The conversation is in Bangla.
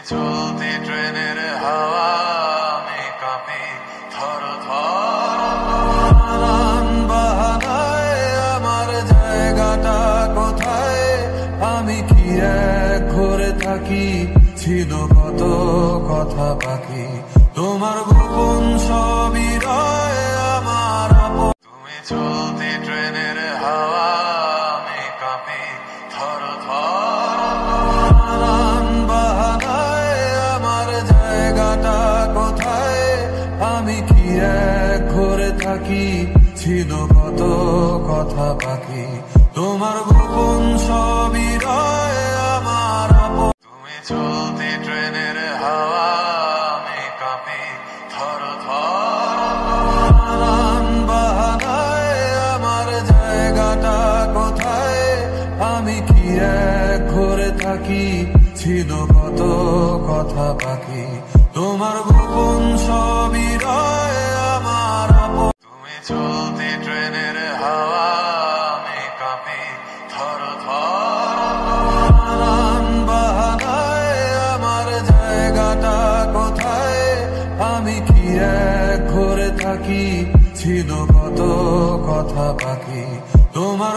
চলতি ট্রেনের হাওয়া আমি কাঁপি থর থর। বাহানায় আমার জায়গাটা কোথায়, আমি কি এক ঘরে থাকি, ছিল কত কথা বাকি, তোমার গোপন সবই রয় আমার আপন। তুমি চলতি ট্রেনের হাওয়া আমি কাঁপি থর থর। বাহানায় আমার জায়গাটা কোথায়, আমি কি এক ঘরে থাকি, ছিল কত কথা বাকি, তোমার গোপন সবই রয় আমার আপন। তুমি চলতি ট্রেনের হাওয়া আমি কাঁপি থর থর। বাহানায় আমার জায়গাটা কোথায়, আমি কি এক ঘরে থাকি, ছিল কত কথা বাকি, তোমার গোপন সবই রয় আমার আপন। তুমি চলতি ট্রেনের হাওয়া আমি কাঁপি থর থর। বাহানায় আমার জায়গাটা কোথায়, আমি কি এক ঘরে থাকি, ছিল কত কথা বাকি, তোমার